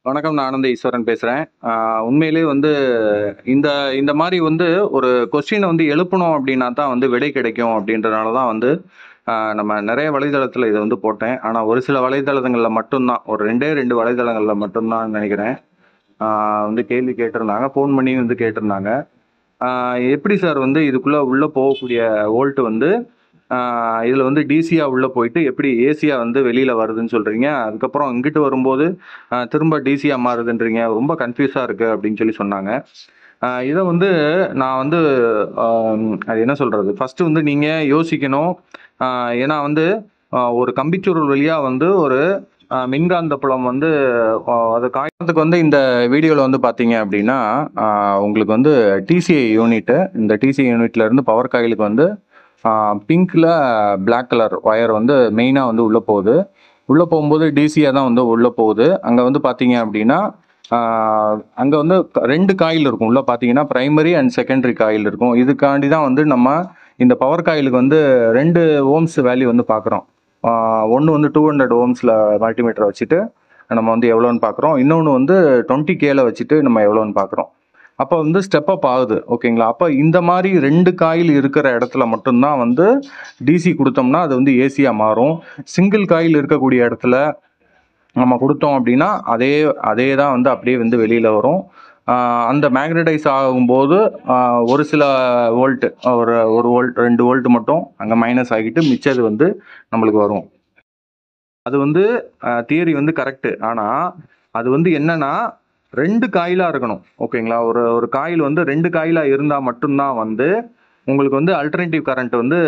வணக்கம். நான் ஆனந்த ஈஸ்வரன் பேசுறேன். உண்மையிலேயே வந்து இந்த இந்த மாரி வந்து ஒரு கொஸ்டின வந்து எழுப்பணும் அப்டின்னா தான் வந்து விடை கிடைக்கும் அப்டின்றனால தான் வந்து நம்ம நெறைய வலைதளத்தில இத வந்து போட்டேன். ஆனா ஒரு சில வலைதளங்கள்ல மட்டும் தான் ஒரு 2 வலைதளங்கள்ல மட்டும் தான் நெனைக்கிறேன். ஆ வந்து கேள்வி கேட்டிருந்தாங்க. ஃபோன் பண்ணி வந்து கேட்டிருந்தாங்க. ஆ எப்படி சார் வந்து இதுக்குள்ள உள்ள போகக்கூடிய வோல்ட் வந்து இதுல வந்து டிசியா உள்ள போயிட்டு எப்படி ஏசியா வந்து வெளியில வருதுன்னு சொல்றீங்க. அதுக்கப்புறம் இங்கிட்டு வரும்போது திரும்ப டிசியா மாறுதுன்றீங்க. ரொம்ப கன்ஃப்யூஸா இருக்கு அப்படின்னு சொன்னாங்க. இத வந்து நான் வந்து அது என்ன சொல்றது? ஃபர்ஸ்ட் வந்து நீங்க யோசிக்கணும். அ ஏன்னா வந்து ஒரு கம்பிச்சுருள் வழியா வந்து ஒரு மின்காந்த புலம் வந்து அது காய்ச்சறதுக்கு வந்து இந்த வீடியோல வந்து பார்த்தீங்க அப்படின்னா, உங்களுக்கு வந்து டிசிஐ யூனிட் இந்த டிசிஐ யூனிட்ல இருந்து பவர் காயிலுக்கு வந்து பிங்க்ல பிளாக் கலர் ஒயர் வந்து மெயினா வந்து உள்ள போகுது. உள்ள போகும்போது டிசியா தான் வந்து உள்ள போகுது. அங்க வந்து பார்த்தீங்க அப்படின்னா, அங்க வந்து 2 காயில் இருக்கும். உள்ள பார்த்தீங்கன்னா பிரைமரி அண்ட் செகண்டரி காயில் இருக்கும். இதுக்காண்டி தான் வந்து நம்ம இந்த பவர் காயிலுக்கு வந்து 2 ஓம்ஸ் வேல்யூ வந்து பார்க்குறோம். ஒண்ணு வந்து 200 ஓம்ஸ்ல மல்டிமீட்டர் வச்சுட்டு நம்ம வந்து எவ்வளோன்னு பார்க்குறோம். இன்னொன்னு வந்து 20 கேல வச்சுட்டு நம்ம எவ்வளோன்னு பார்க்குறோம். அப்போ வந்து ஸ்டெப் அப் ஆகுது. ஓகேங்களா? அப்ப இந்த மாரி 2 காயில் இருக்கிற இடத்துல மட்டும் தான் வந்து டிசி குடுத்தோம்னா, அது வந்து ஏசியா மாறும். சிங்கிள் காயில் இருக்கக்கூடிய இடத்துல நம்ம குடுத்தோம் அப்படின்னா, அதே அதே தான் வந்து அப்படியே வந்து வெளியில வரும். அந்த மேக்னடைஸ் ஆகும்போது ஒரு சில வோல்ட் ஒரு 1 வோல்ட் 2 வோல்ட் மட்டும் அங்க மைனஸ் ஆகிட்டு மிச்சது வந்து நம்மளுக்கு வரும். அது வந்து தியரி வந்து கரெக்ட். ஆனா, அது வந்து என்னன்னா 2 காயிலா இருக்கணும். ஓகேங்களா? ஒரு ஒரு காயில் வந்து 2 காயிலா இருந்தா மட்டும் தான் வந்து உங்களுக்கு வந்து அல்டர்னேட்டிவ் கரண்ட் வந்து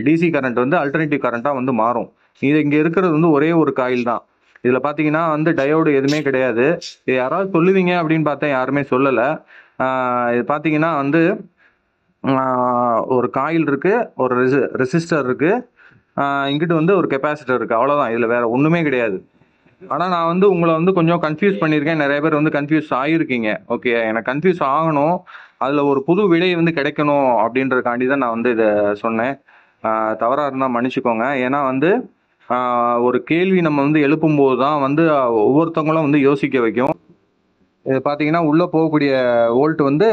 டிசி கரண்ட் வந்து அல்டர்னேட்டிவ் கரண்ட்டா வந்து மாறும். இது இங்க இருக்கிறது வந்து ஒரே ஒரு காயில் தான். இதுல பார்த்தீங்கன்னா வந்து டயோடு எதுவுமே கிடையாது. இது யாராவது சொல்லுவீங்க அப்படின்னு பார்த்தேன். யாருமே சொல்லல. இது பார்த்தீங்கன்னா வந்து ஒரு காயில் இருக்கு, ஒரு ரெசிஸ்டர் இருக்கு, இங்கிட்டு வந்து ஒரு கெப்பாசிட்டர் இருக்கு. அவ்வளவுதான். இதுல வேற ஒண்ணுமே கிடையாது. ஆனா நான் வந்து உங்கள வந்து கொஞ்சம் கன்ஃப்யூஸ் பண்ணியிருக்கேன். நெறைய பேர் வந்து கன்ஃப்யூஸ் ஆகியிருக்கீங்க. ஓகே. எனக்கு கன்ஃப்யூஸ் ஆகணும். அதுல ஒரு புது விடை வந்து கிடைக்கணும் அப்படின்றதுக்காண்டி தான் நான் வந்து இத சொன்னேன். ஆ தவறா இருந்தா மன்னிச்சுக்கோங்க. ஏன்னா வந்து ஒரு கேள்வி நம்ம வந்து எழுப்பும்போது தான் வந்து ஒவ்வொருத்தவங்களும் வந்து யோசிக்க வைக்கும். இது பார்த்தீங்கன்னா, உள்ள போகக்கூடிய வோல்ட் வந்து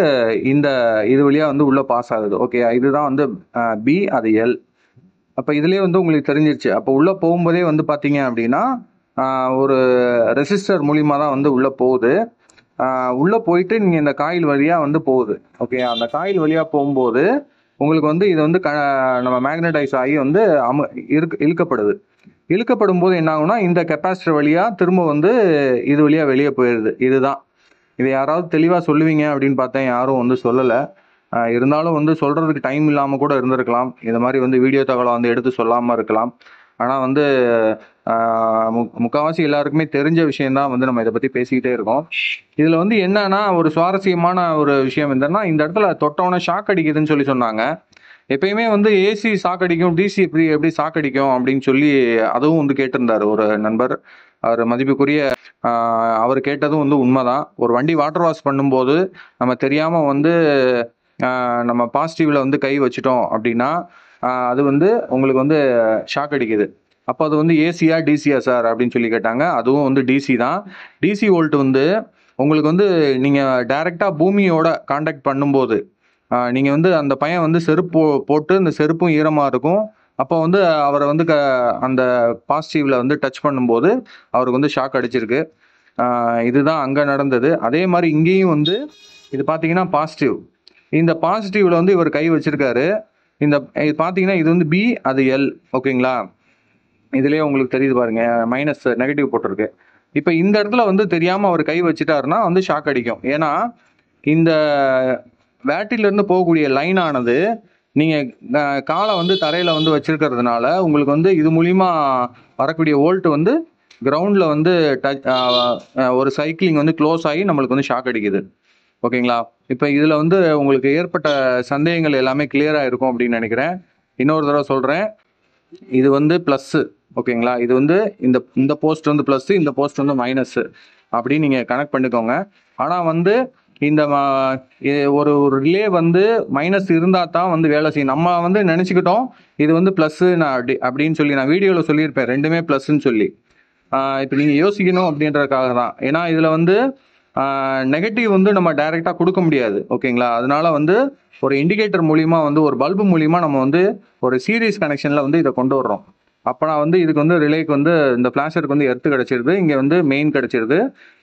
இந்த இது வழியா வந்து உள்ள பாஸ் ஆகுது. ஓகே. இதுதான் வந்து பி, அது எல். அப்ப இதுலயே வந்து உங்களுக்கு தெரிஞ்சிருச்சு. அப்ப உள்ள போகும்போதே வந்து பார்த்தீங்க அப்படின்னா, ஒரு ரெசிஸ்டர் மூலியமா தான் வந்து உள்ள போகுது. உள்ள போயிட்டு நீங்க இந்த காயில் வழியா வந்து போகுது. ஓகே. அந்த காயில் வழியா போகும்போது, உங்களுக்கு வந்து இது வந்து நம்ம மேக்னடைஸ் ஆகி வந்து இழுக்கப்படுது. இழுக்கப்படும்போது என்ன ஆகும்னா, இந்த கெப்பாசிட்டர் வழியா திரும்ப வந்து இது வழியா வெளிய போயிருது. இதுதான். இத யாராவது தெளிவா சொல்லுவீங்க அப்படின்னு பார்த்தேன். யாரும் வந்து சொல்லல. இருந்தாலும் வந்து சொல்றதுக்கு டைம் இல்லாம கூட இருந்திருக்கலாம். இந்த மாரி வந்து வீடியோ தகவல வந்து எடுத்து சொல்லாம இருக்கலாம். ஆனா வந்து ஆ முக்காவாசி எல்லாருக்குமே தெரிஞ்ச விஷயம் தான் வந்து நம்ம இத பத்தி பேசிக்கிட்டே இருக்கோம். இதுல வந்து என்னன்னா, ஒரு சுவாரஸ்யமான ஒரு விஷயம் என்னன்னா, இந்த இடத்துல தொட்டவுனே ஷாக் அடிக்குதுன்னு சொன்னாங்க. எப்பயுமே வந்து ஏசி ஷாக் அடிக்கும், டிசி எப்படி ஷாக் அடிக்கும் அப்படின்னு சொல்லி அதுவும் வந்து கேட்டிருந்தாரு ஒரு நண்பர். அவர் மதிப்புக்குரிய ஆ அவர் கேட்டதும் வந்து உண்மதான். ஒரு வண்டி வாட்டர் வாஷ் பண்ணும்போது, நம்ம தெரியாம வந்து நம்ம பாசிட்டிவ்ல வந்து கை வச்சுட்டோம் அப்படின்னா, அது வந்து உங்களுக்கு வந்து ஷாக் அடிக்குது. அப்ப அது வந்து ஏசியா, டிசியா சார் அப்படின்னு சொல்லி கேட்டாங்க. அதுவும் வந்து டிசி தான். டிசி வோல்ட் வந்து உங்களுக்கு வந்து நீங்க டைரக்ட்டா பூமியோட கான்டாக்ட் பண்ணும்போது, நீங்க வந்து அந்த பையன் வந்து செருப்பு போட்டு அந்த செருப்பும் ஈரமா இருக்கும். அப்போ வந்து அவர வந்து அந்த பாசிட்டிவ்ல வந்து டச் பண்ணும்போது, அவருக்கு வந்து ஷாக் அடிச்சிருக்கு. இதுதான் அங்க நடந்தது. அதே மாரி இங்கேயும் வந்து இது பார்த்தீங்கன்னா பாசிட்டிவ். இந்த பாசிட்டிவ்ல வந்து இவர் கை வச்சிருக்காரு. இது பார்த்தீங்கன்னா இது வந்து பி, அது எல். ஓகேங்களா? இதுலயே உங்களுக்கு தெரியுது பாருங்க. மைனஸ் நெகட்டிவ் போட்டிருக்கு. இப்ப இந்த இடத்துல வந்து தெரியாம அவர் கை வச்சுட்டாருன்னா வந்து ஷாக் அடிக்கும். ஏன்னா, இந்த பேட்டரியில இருந்து போகக்கூடிய லைன் ஆனது நீங்க கால வந்து தரையில வந்து வச்சிருக்கிறதுனால, உங்களுக்கு வந்து இது மூலியமா வரக்கூடிய வோல்ட் வந்து கிரவுண்ட்ல வந்து ஒரு சைக்கிளிங் வந்து குளோஸ் ஆகி நம்மளுக்கு வந்து ஷாக் அடிக்குது. ஓகேங்களா? இப்ப இதுல வந்து உங்களுக்கு ஏற்பட்ட சந்தேகங்கள் எல்லாமே கிளியரா இருக்கும் அப்படின்னு நெனைக்கிறேன். இன்னொரு தடவ சொல்றேன். இது வந்து பிளஸ்ஸு. ஓகேங்களா? இது வந்து இந்த இந்த போஸ்ட் வந்து பிளஸ், இந்த போஸ்ட் வந்து மைனஸ் அப்படின்னு நீங்க கனெக்ட் பண்ணிக்கோங்க. ஆனா வந்து இந்த ஒரு ஒரு ரிலே வந்து மைனஸ் இருந்தா தான் வந்து வேலை செய்யும். நம்ம வந்து நினைச்சுக்கிட்டோம் இது வந்து பிளஸ் நான் அப்படின்னு சொல்லி நான் வீடியோல சொல்லியிருப்பேன். 2மே பிளஸ்ன்னு சொல்லி. இப்போ நீங்கள் யோசிக்கணும் அப்படின்றதுக்காக தான். ஏன்னா இதில் வந்து நெகட்டிவ் வந்து நம்ம டைரெக்டாக கொடுக்க முடியாது. ஓகேங்களா? அதனால வந்து ஒரு இண்டிகேட்டர் மூலியமா வந்து ஒரு பல்பு மூலியமா நம்ம வந்து ஒரு சீரிஸ் கனெக்ஷனில் வந்து இதை கொண்டு வர்றோம். அப்போ நான் வந்து இதுக்கு வந்து ரிலேக்கு வந்து இந்த ஃப்ளாஷருக்கு வந்து எர்த்து கிடச்சிருது, இங்கே வந்து மெயின் கிடச்சிருது,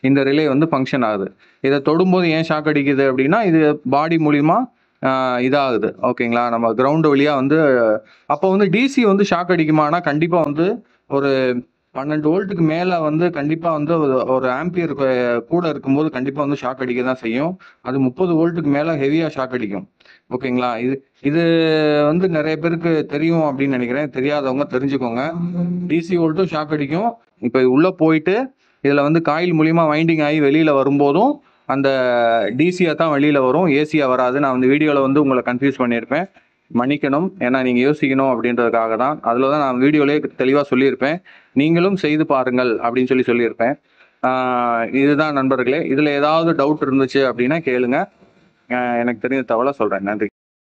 இந்த ரிலே வந்து ஃபங்க்ஷன் ஆகுது. இதை தொடும்போது ஏன் ஷாக் அடிக்குது அப்படின்னா இது பாடி மூலியமா இதாகுது. ஓகேங்களா? நம்ம கிரவுண்டு வழியாக வந்து அப்போ வந்து டிசி வந்து ஷாக் அடிக்குமானா கண்டிப்பாக வந்து ஒரு 12 வோல்ட்டுக்கு மேலே வந்து கண்டிப்பாக வந்து ஒரு ஆம்பியர் கூட இருக்கும்போது கண்டிப்பாக வந்து ஷாக் அடிக்க தான் செய்யும். அது 30 வோல்ட்டுக்கு மேலே ஹெவியாக ஷாக் அடிக்கும். ஓகேங்களா? இது இது வந்து நிறைய பேருக்கு தெரியும் அப்படின்னு நினைக்கிறேன். தெரியாதவங்க தெரிஞ்சுக்கோங்க. டிசி வோல்ட்டும் ஷாக் அடிக்கும். இப்போ உள்ளே போயிட்டு இதில் வந்து காயில் மூலியமா வைண்டிங் ஆகி வெளியில் வரும்போதும் அந்த டிசியாக தான் வெளியில் வரும், ஏசியாக வராது. நான் வந்து வீடியோவில் வந்து உங்களை கன்ஃபியூஸ் பண்ணியிருப்பேன், மன்னிக்கணும். ஏன்னா நீங்கள் யோசிக்கணும் அப்படின்றதுக்காக தான். அதில் தான் நான் வீடியோலேயே தெளிவாக சொல்லியிருப்பேன். நீங்களும் செய்து பாருங்கள் அப்படின்னு சொல்லியிருப்பேன். இதுதான் நண்பர்களே. இதில் ஏதாவது டவுட் இருந்துச்சு அப்படின்னா கேளுங்க. எனக்கு தெரிஞ்ச தகவலை சொல்கிறேன். நன்றி.